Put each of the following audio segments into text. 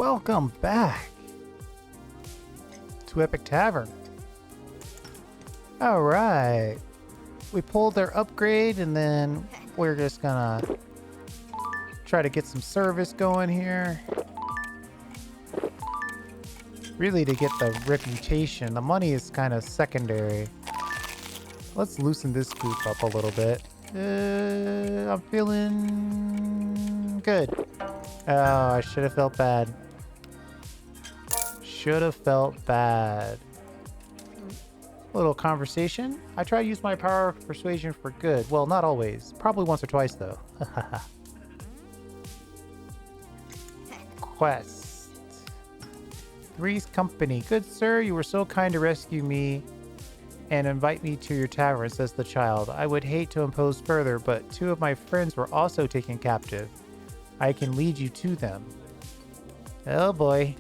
Welcome back to Epic Tavern. Alright. We pulled their upgrade and then we're just gonna try to get some service going here. Really to get the reputation. The money is kind of secondary. Let's loosen this group up a little bit. I'm feeling good. Oh, I should have felt bad. Should have felt bad. Little conversation. I try to use my power of persuasion for good. Well, not always. Probably once or twice, though. Quest. Three's Company. Good sir, you were so kind to rescue me and invite me to your tavern, says the child. I would hate to impose further, but 2 of my friends were also taken captive. I can lead you to them. Oh boy.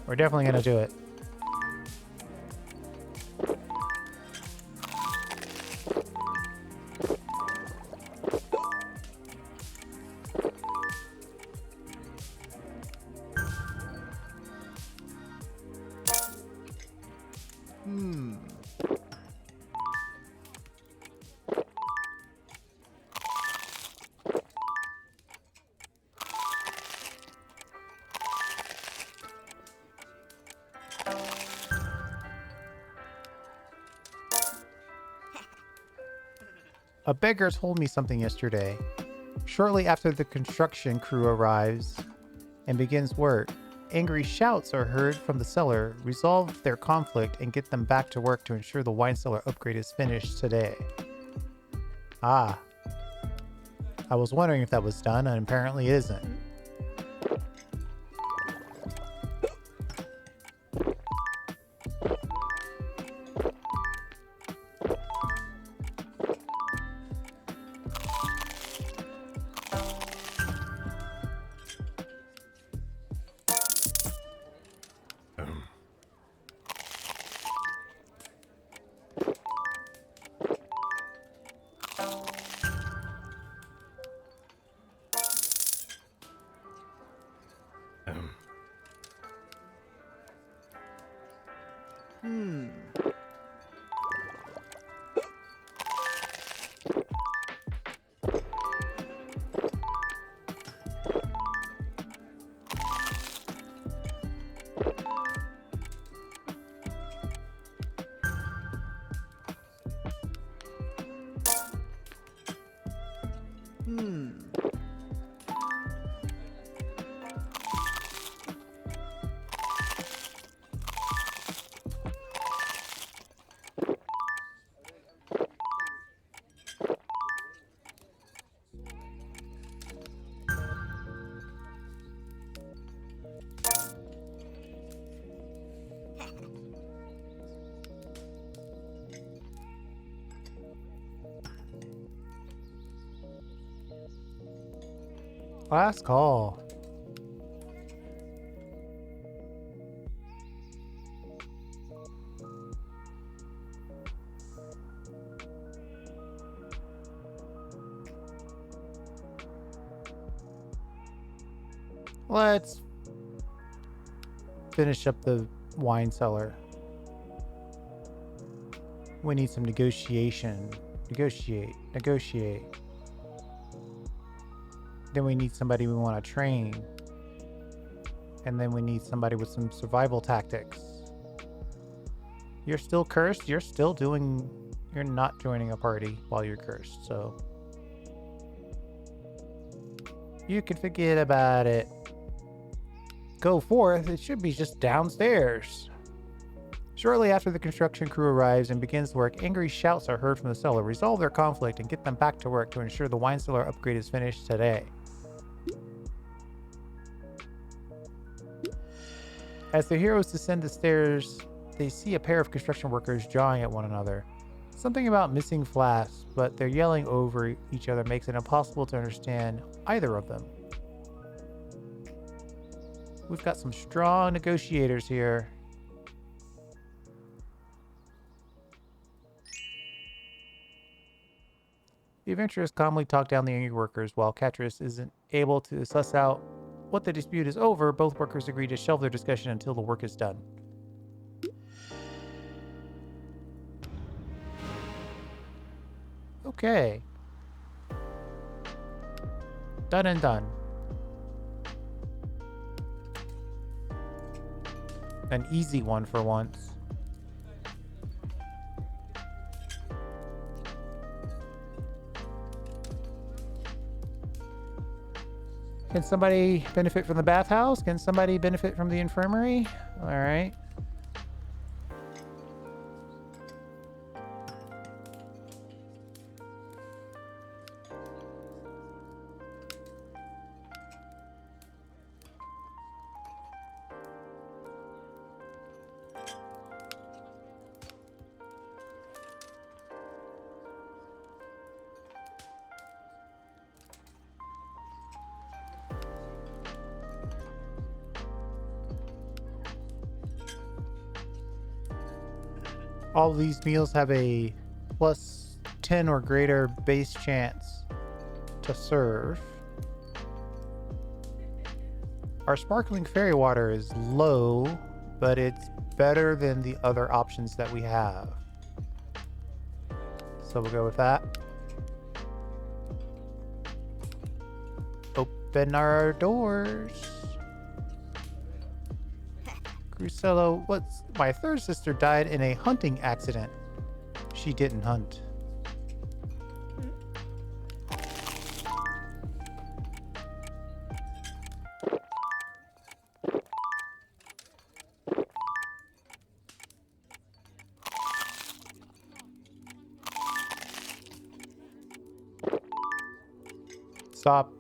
We're definitely gonna do it. A beggar told me something yesterday. Shortly after the construction crew arrives and begins work, angry shouts are heard from the cellar. Resolve their conflict and get them back to work to ensure the wine cellar upgrade is finished today. Ah. I was wondering if that was done, and apparently it isn't. Last call. Let's finish up the wine cellar. We need some negotiation. Negotiate. Then we need somebody we want to train. And then we need somebody with some survival tactics. You're still cursed. You're not joining a party while you're cursed, so you can forget about it. Go forth. It should be just downstairs. Shortly after the construction crew arrives and begins work, angry shouts are heard from the cellar. Resolve their conflict and get them back to work to ensure the wine cellar upgrade is finished today. As the heroes descend the stairs, they see a pair of construction workers jawing at one another. Something about missing flasks, but their yelling over each other makes it impossible to understand either of them. We've got some strong negotiators here. The adventurers calmly talk down the angry workers. While Catrice isn't able to suss out what the dispute is over, both workers agree to shelve their discussion until the work is done. Okay. Done and done. An easy one for once. Can somebody benefit from the bathhouse? Can somebody benefit from the infirmary? All right. All of these meals have a plus 10 or greater base chance to serve. Our sparkling fairy water is low, but it's better than the other options that we have. So we'll go with that. Open our doors. Crucello, what's my third sister died in a hunting accident. She didn't hunt. Stop.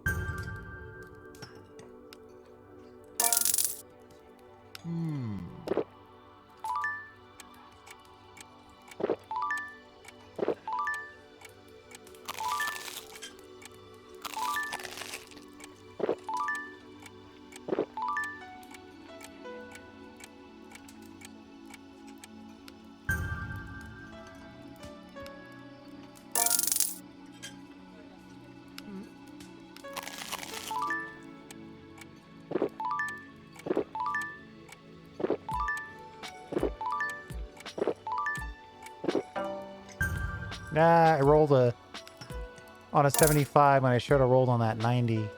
Nah, I rolled on a 75 when I should have rolled on that 90.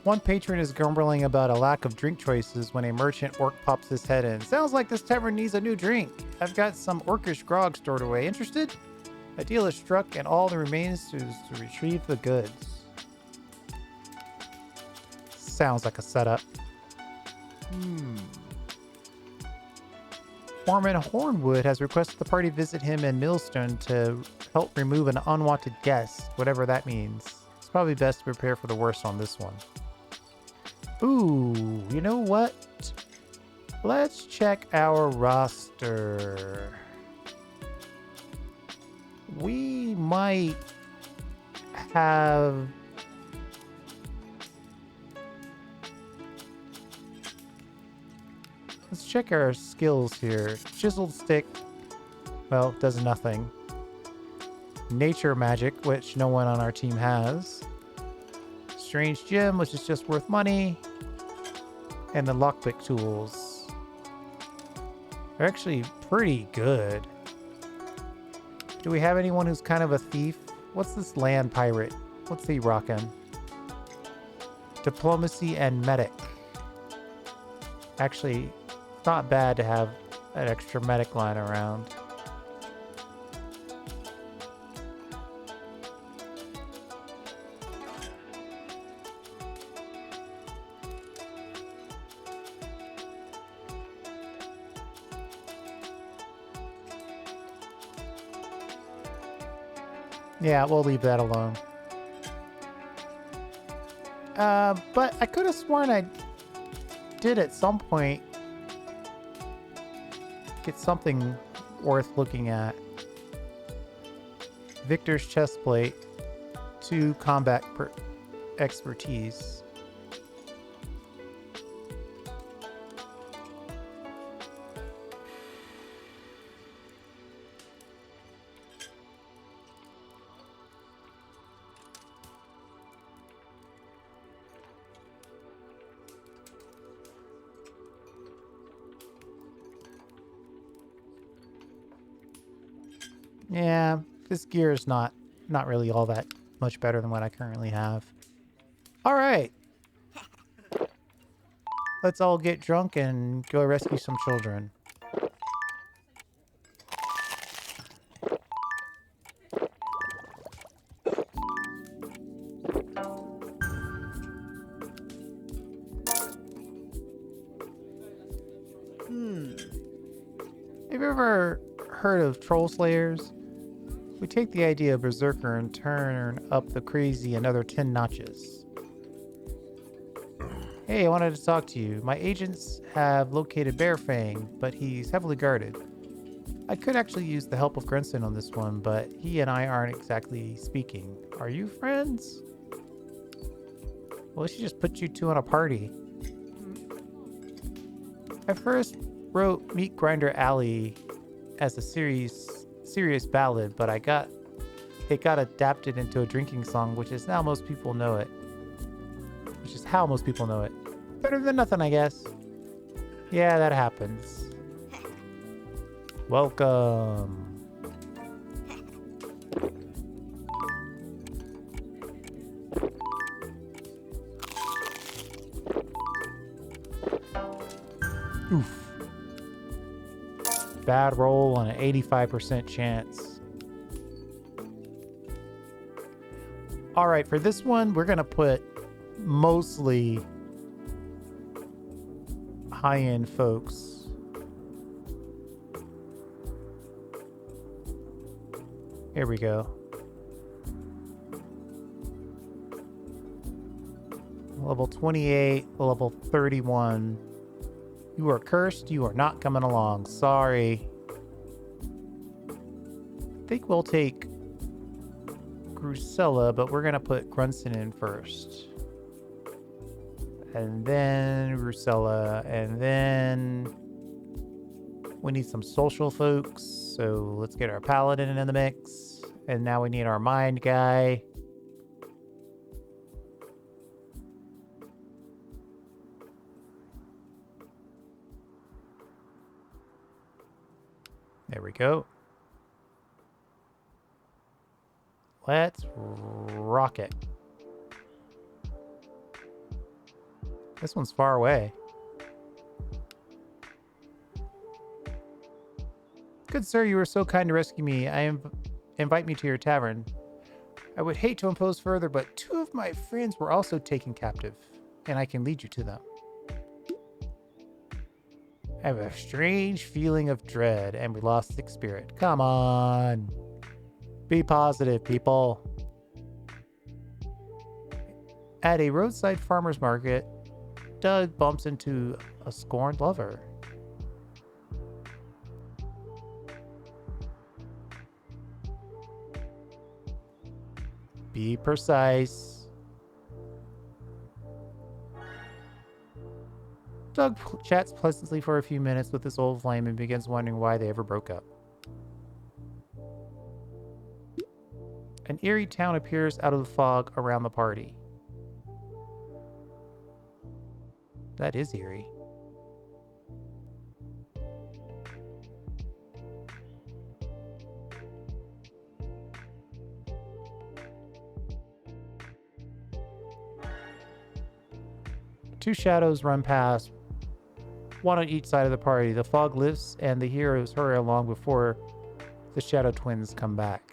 One patron is grumbling about a lack of drink choices when a merchant orc pops his head in. Sounds like this tavern needs a new drink. I've got some orcish grog stored away. Interested? A deal is struck and all that remains is to retrieve the goods. Sounds like a setup. Foreman Hornwood has requested the party visit him in Millstone to help remove an unwanted guest, whatever that means. It's probably best to prepare for the worst on this one. Ooh, you know what? Let's check our roster. We might have... Let's check our skills here. Chiseled stick, well, does nothing. Nature magic, which no one on our team has. Strange gem, which is just worth money. And the lockpick tools. They're actually pretty good. Do we have anyone who's kind of a thief? What's this land pirate? What's he rocking? Diplomacy and medic. Actually, it's not bad to have an extra medic line around. Yeah, we'll leave that alone. But I could have sworn I did at some point get something worth looking at. Victor's chest plate, 2 combat expertise. Yeah, this gear is not really all that much better than what I currently have. All right. Let's all get drunk and go rescue some children. Have you ever heard of troll slayers? We take the idea of Berserker and turn up the crazy another 10 notches. Hey, I wanted to talk to you. My agents have located Bearfang, but he's heavily guarded. I could actually use the help of Grenson on this one, but he and I aren't exactly speaking. Are you friends? Well, she just put you two on a party. I first wrote Meat Grinder Alley as a serious ballad, but it got adapted into a drinking song, which is how most people know it. Better than nothing, I guess. Yeah, that happens. Welcome. Oof. Bad roll on an 85% chance. All right, for this one, we're going to put mostly high-end folks. Here we go. Level 28, level 31. You are cursed. You are not coming along. Sorry. I think we'll take Grusella, but we're going to put Grunson in first. And then Grusella. And then we need some social folks. So let's get our paladin in the mix. And now we need our mind guy. There we go. Let's rock it. This one's far away. Good sir, you were so kind to rescue me. Invite me to your tavern. I would hate to impose further, but two of my friends were also taken captive, and I can lead you to them. I have a strange feeling of dread, and we lost sick spirit. Come on. Be positive, people. At a roadside farmer's market, Doug bumps into a scorned lover. Be precise. Doug chats pleasantly for a few minutes with this old flame and begins wondering why they ever broke up. An eerie town appears out of the fog around the party. That is eerie. Two shadows run past, one on each side of the party. The fog lifts and the heroes hurry along before the shadow twins come back.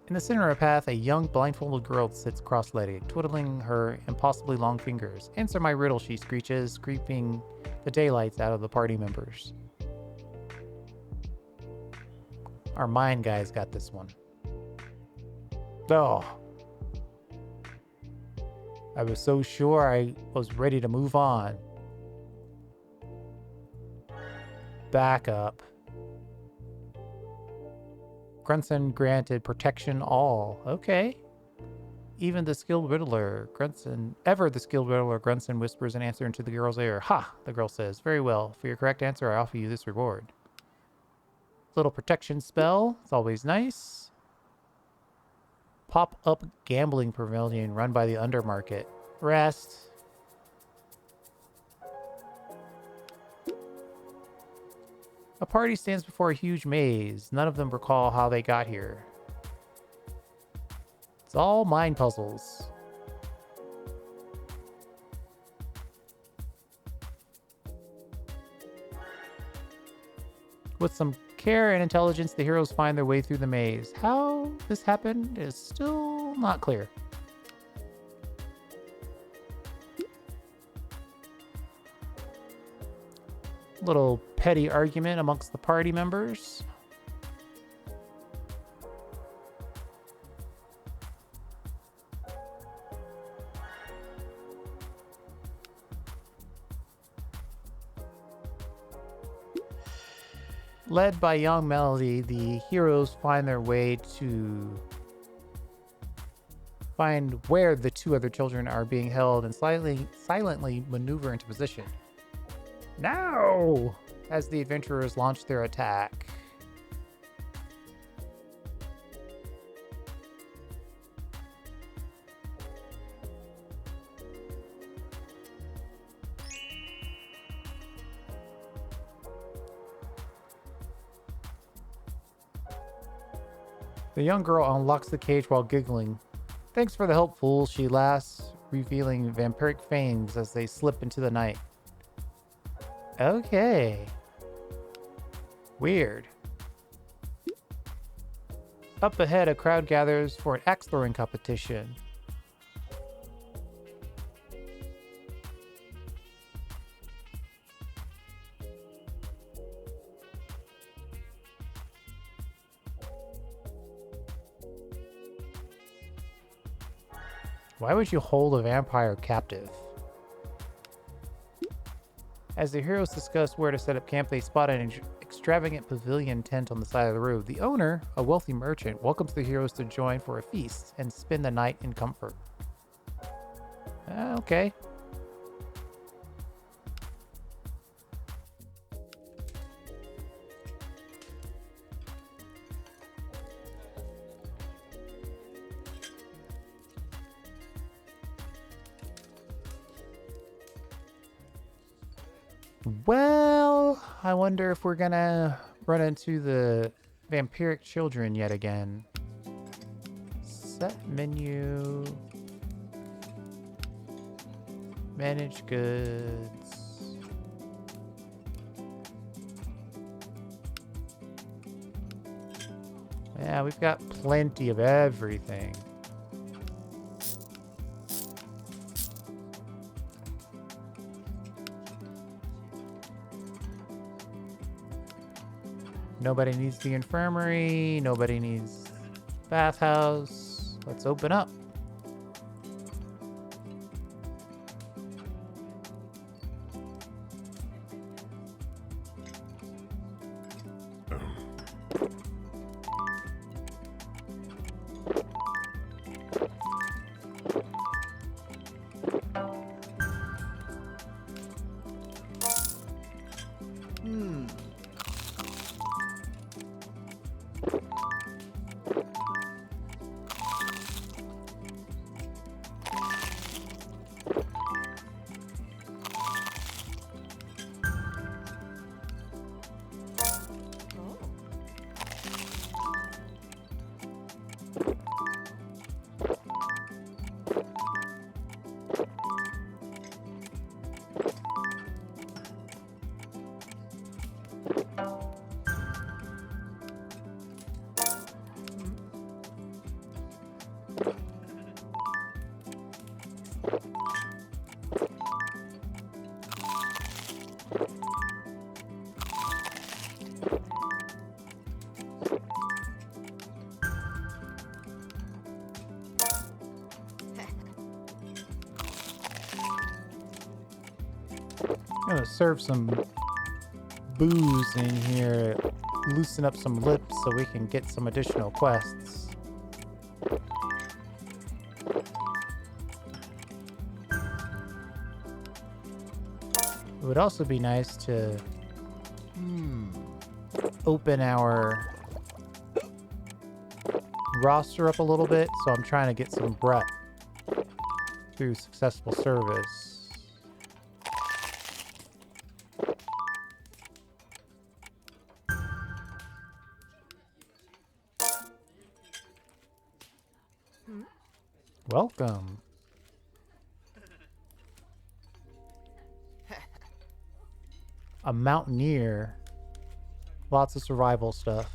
In the center of the path, a young blindfolded girl sits cross-legged, twiddling her impossibly long fingers. Answer my riddle, she screeches, creeping the daylights out of the party members. Our mind guy's got this one. Oh. I was so sure I was ready to move on. Back up. Grunson granted protection all. Okay. Even the skilled riddler, Grunson whispers an answer into the girl's ear. Ha! The girl says. Very well. For your correct answer, I offer you this reward. Little protection spell. It's always nice. Pop-up gambling pavilion run by the Undermarket. Rest. A party stands before a huge maze. None of them recall how they got here. It's all mind puzzles. With some care and intelligence, the heroes find their way through the maze. How this happened is still not clear. Little petty argument amongst the party members. Led by young Melody, the heroes find their way to find where the two other children are being held and silently maneuver into position. Now, as the adventurers launch their attack. The young girl unlocks the cage while giggling. Thanks for the help, fool, she laughs, revealing vampiric fangs as they slip into the night. Okay. Weird. Up ahead, a crowd gathers for an axe throwing competition. Why would you hold a vampire captive? As the heroes discuss where to set up camp, they spot an extravagant pavilion tent on the side of the road. The owner, a wealthy merchant, welcomes the heroes to join for a feast and spend the night in comfort. Okay. Well, I wonder if we're gonna run into the vampiric children yet again. Set menu. Manage goods. Yeah, we've got plenty of everything. Nobody needs the infirmary. Nobody needs bathhouse. Let's open up. I'm gonna serve some booze in here, loosen up some lips so we can get some additional quests. It would also be nice to open our roster up a little bit, so I'm trying to get some breadth through successful service. Welcome. A mountaineer. Lots of survival stuff.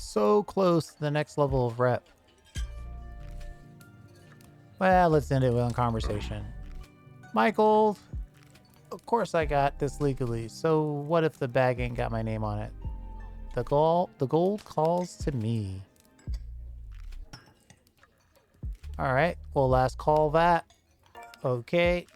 So close to the next level of rep. Well, let's end it with a conversation. Michael, of course I got this legally, so what if the bag ain't got my name on it? The gold calls to me. Alright, we'll last call that. Okay.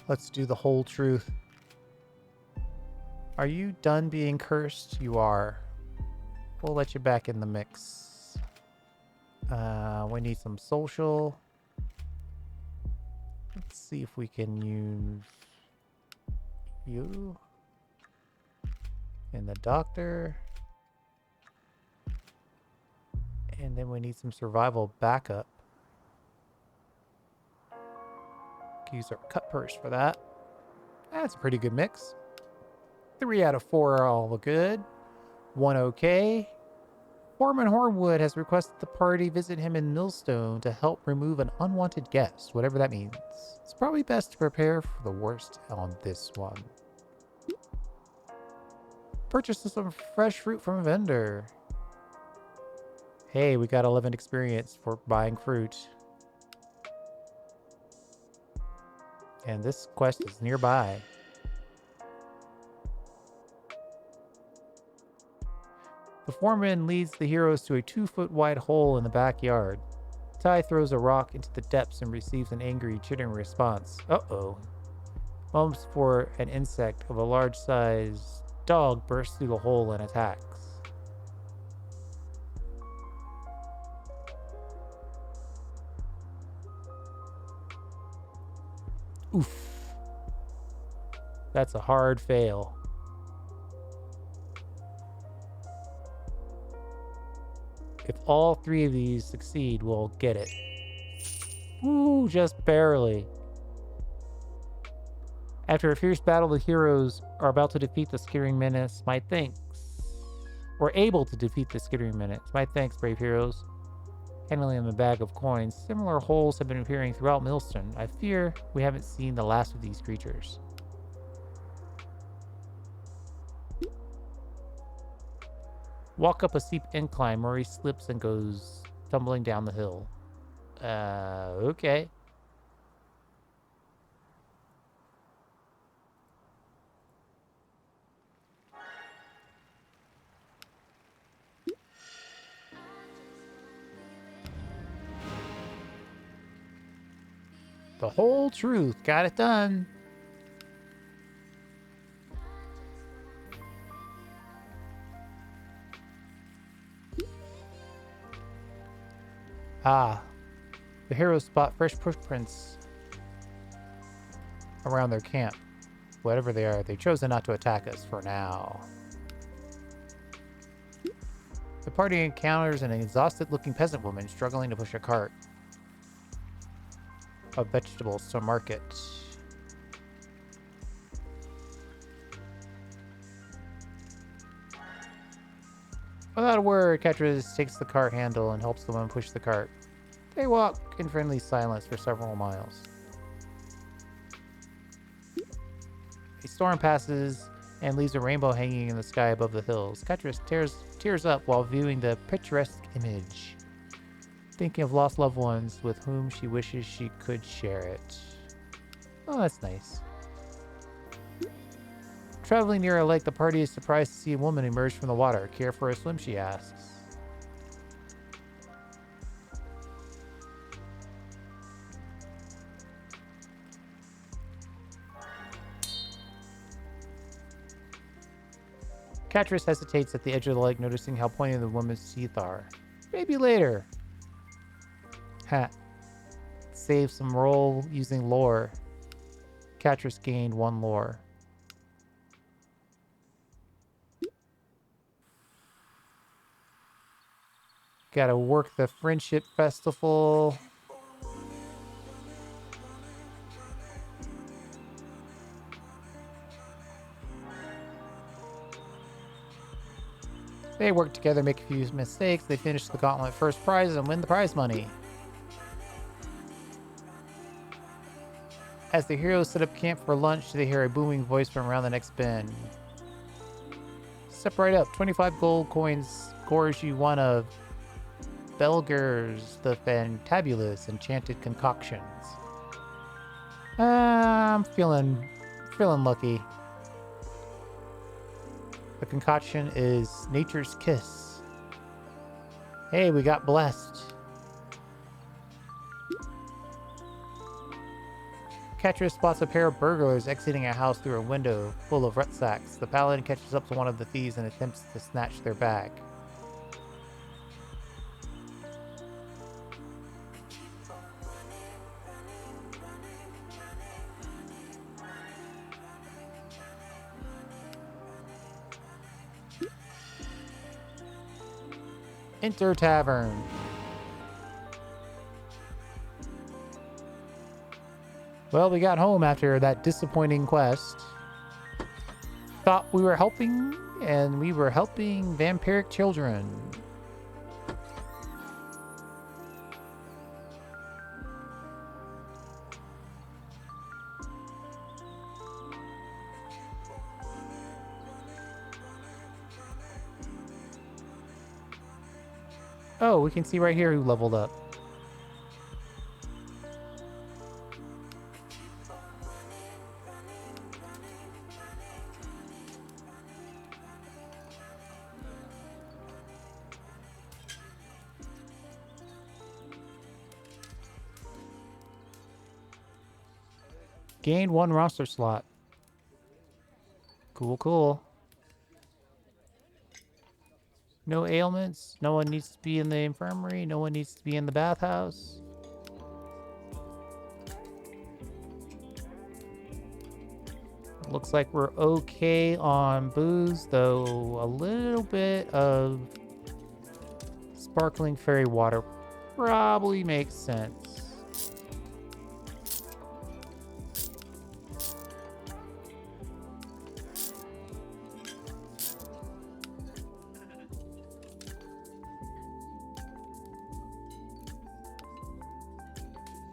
Let's do the whole truth. Are you done being cursed? You are. We'll let you back in the mix. We need some social. Let's see if we can use you and the doctor. And then we need some survival backup. Use our cut purse for that. That's a pretty good mix. 3 out of 4 are all good. 1 okay. Foreman Hornwood has requested the party visit him in Millstone to help remove an unwanted guest, whatever that means. It's probably best to prepare for the worst on this one. Purchase some fresh fruit from a vendor. Hey, we got 11 experience for buying fruit. And this quest is nearby. The foreman leads the heroes to a 2-foot wide hole in the backyard. Ty throws a rock into the depths and receives an angry, chittering response. Uh-oh. Moments before an insect of a large-sized dog bursts through the hole and attacks. Oof. That's a hard fail. If all 3 of these succeed, we'll get it. Ooh, just barely. After a fierce battle, the heroes are about to defeat the skittering menace. My thanks. We're able to defeat the skittering menace. My thanks, brave heroes. Handling them a bag of coins. Similar holes have been appearing throughout Millstone. I fear we haven't seen the last of these creatures. Walk up a steep incline. Maurice slips and goes tumbling down the hill. Okay. The whole truth. Got it done. Ah. The heroes spot fresh footprints around their camp. Whatever they are, they've chosen not to attack us for now. The party encounters an exhausted-looking peasant woman struggling to push a cart of vegetables to market. Without a word, Ketras takes the cart handle and helps the woman push the cart. They walk in friendly silence for several miles. A storm passes and leaves a rainbow hanging in the sky above the hills. Ketras tears up while viewing the picturesque image, thinking of lost loved ones with whom she wishes she could share it. Oh, that's nice. traveling near a lake, the party is surprised to see a woman emerge from the water. Care for a swim, she asks. Catrice hesitates at the edge of the lake, noticing how pointy the woman's teeth are. Maybe later. Ha. Save some roll using lore. Catrice gained 1 lore. Gotta work the friendship festival. They work together, make a few mistakes. They finish the gauntlet first prize and win the prize money. As the heroes set up camp for lunch, they hear a booming voice from around the next bend. Step right up. 25 gold coins scores you one of Belger's the fantabulous enchanted concoctions. I'm feeling lucky. The concoction is Nature's Kiss. Hey, we got blessed. Catrice spots a pair of burglars exiting a house through a window full of rucksacks. The paladin catches up to one of the thieves and attempts to snatch their bag. Enter Tavern. Well, we got home after that disappointing quest. Thought we were helping, and we were helping vampiric children. Oh, we can see right here who leveled up. Gained 1 roster slot. Cool, cool. No ailments. No one needs to be in the infirmary. No one needs to be in the bathhouse. Looks like we're okay on booze, though a little bit of sparkling fairy water probably makes sense.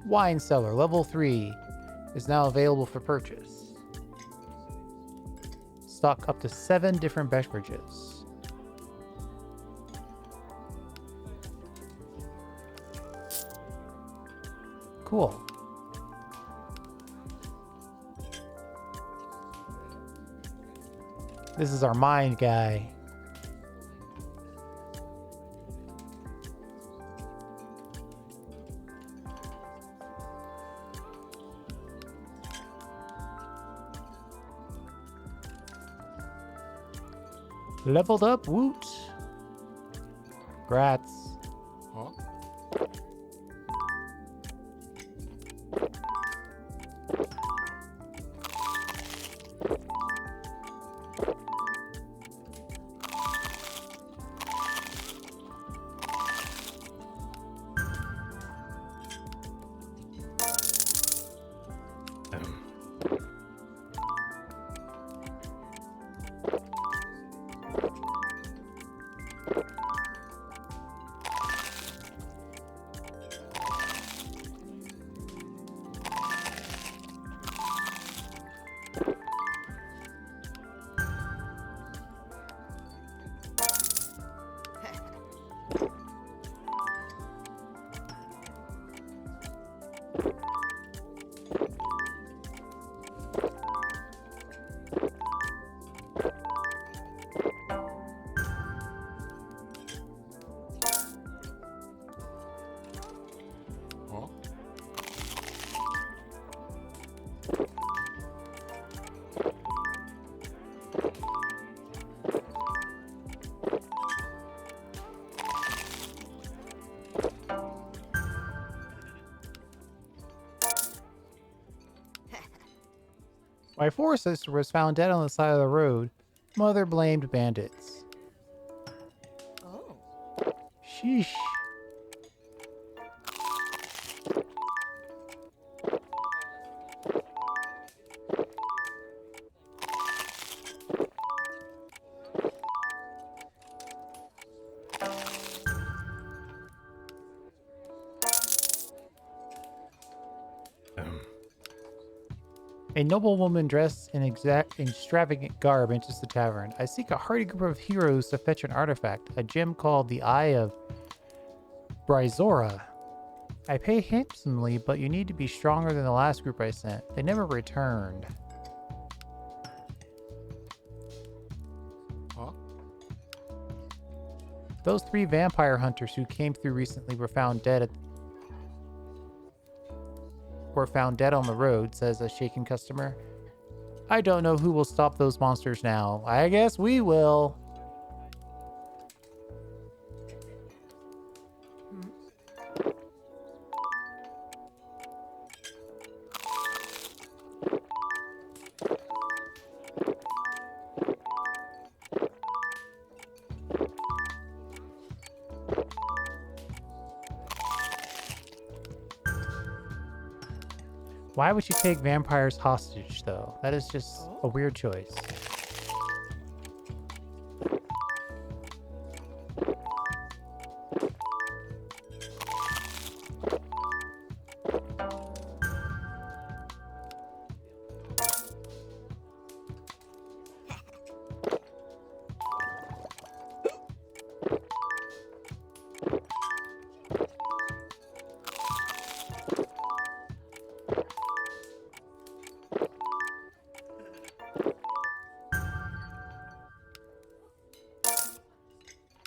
Wine Cellar, level 3, is now available for purchase. Stock up to 7 different beverages. Cool. This is our mind guy. Leveled up, woot. Grats. Huh? My fourth sister was found dead on the side of the road. Mother blamed bandits. Oh. Sheesh. A noblewoman dressed in extravagant garb enters the tavern. I seek a hardy group of heroes to fetch an artifact, a gem called the Eye of Bryzora. I pay handsomely, but you need to be stronger than the last group I sent. They never returned. Huh? Those 3 vampire hunters who came through recently were found dead on the road, says a shaken customer. I don't know who will stop those monsters now. I guess we will. Why would you take vampires hostage, though? That is just a weird choice.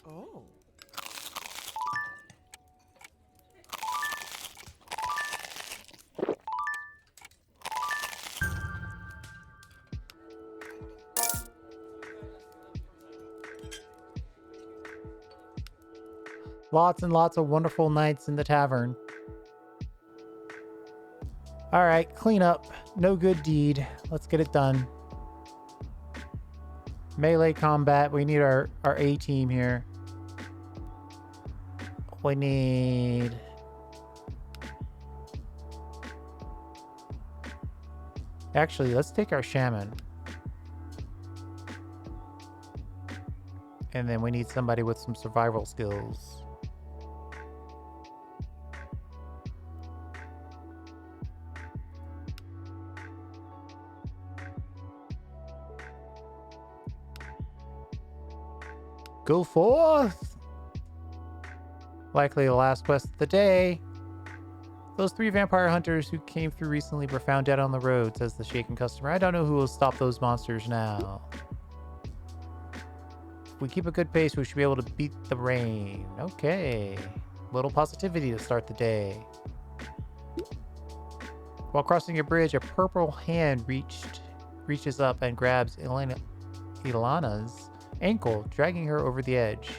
Oh. Lots and lots of wonderful nights in the tavern. All right, clean up. No good deed. Let's get it done. Melee combat. We need our A team here. We need... Actually, let's take our shaman. And then we need somebody with some survival skills. Go forth! Likely the last quest of the day. Those 3 vampire hunters who came through recently were found dead on the road, says the shaken customer. I don't know who will stop those monsters now. If we keep a good pace, we should be able to beat the rain. Okay. Little positivity to start the day. While crossing a bridge, a purple hand reaches up and grabs Ilana's ankle, dragging her over the edge.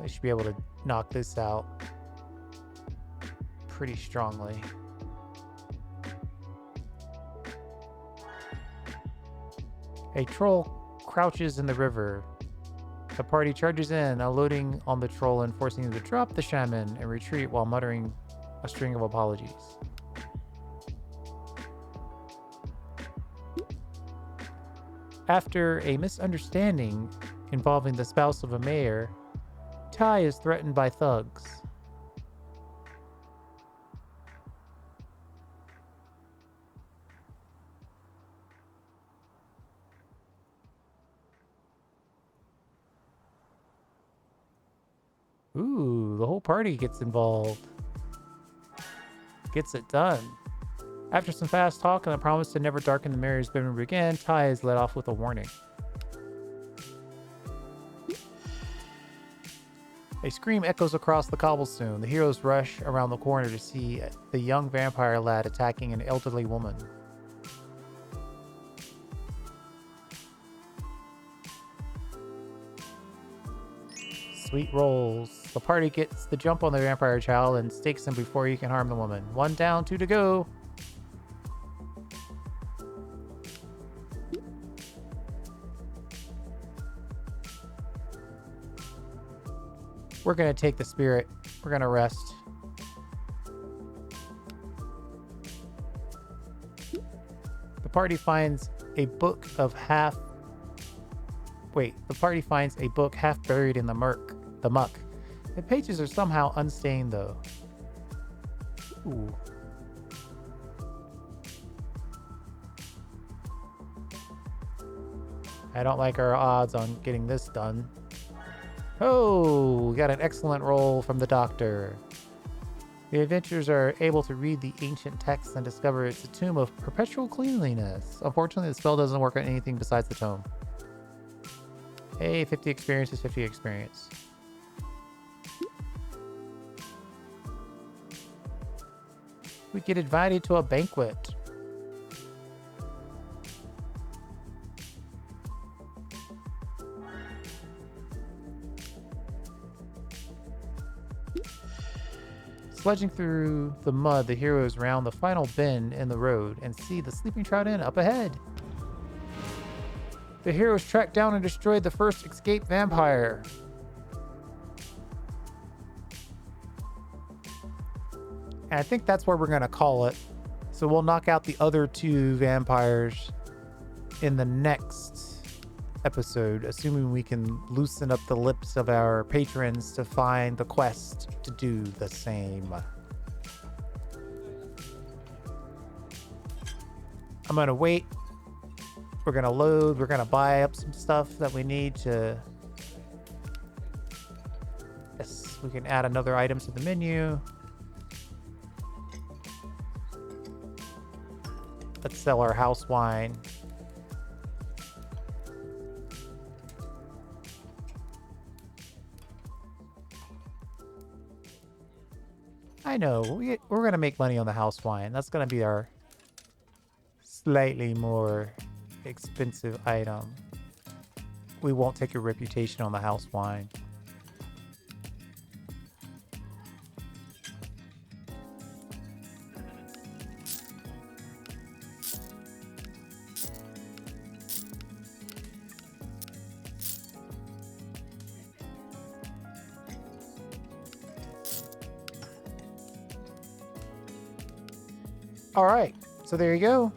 I should be able to knock this out pretty strongly. A troll crouches in the river. The party charges in, unloading on the troll and forcing him to drop the shaman and retreat while muttering a string of apologies. After a misunderstanding involving the spouse of a mayor, Ty is threatened by thugs. Ooh, the whole party gets involved. Gets it done. After some fast talk and a promise to never darken the mayor's bedroom again, Ty is let off with a warning. A scream echoes across the cobblestone. The heroes rush around the corner to see the young vampire lad attacking an elderly woman. Sweet rolls. The party gets the jump on the vampire child and stakes him before he can harm the woman. 1 down, 2 to go. We're going to take the spirit. We're going to rest. The party finds a book half buried in the muck. The pages are somehow unstained though. Ooh. I don't like our odds on getting this done. Oh, we got an excellent roll from the doctor. The adventurers are able to read the ancient texts and discover it's a tomb of perpetual cleanliness. Unfortunately, the spell doesn't work on anything besides the tome. Hey, 50 experience is 50 experience. We get invited to a banquet. Sledging through the mud, the heroes round the final bend in the road and see the Sleeping Trout Inn up ahead. The heroes tracked down and destroyed the first escaped vampire. And I think that's where we're going to call it. So we'll knock out the other 2 vampires in the next episode, assuming we can loosen up the lips of our patrons to find the quest to do the same. I'm going to wait. We're going to load. We're going to buy up some stuff that we need to... Yes, we can add another item to the menu. Let's sell our house wine. I know, we're going to make money on the house wine. That's going to be our slightly more expensive item. We won't take a reputation on the house wine. All right, so there you go.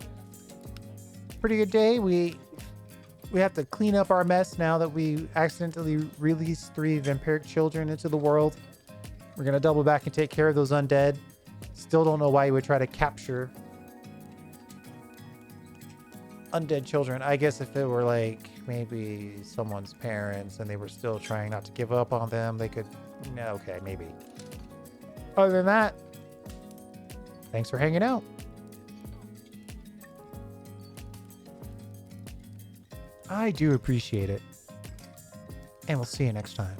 Pretty good day. We have to clean up our mess now that we accidentally released 3 vampiric children into the world. We're gonna double back and take care of those undead. Still don't know why you would try to capture undead children. I guess if it were like maybe someone's parents and they were still trying not to give up on them, they could, okay, maybe. Other than that, thanks for hanging out. I do appreciate it. And we'll see you next time.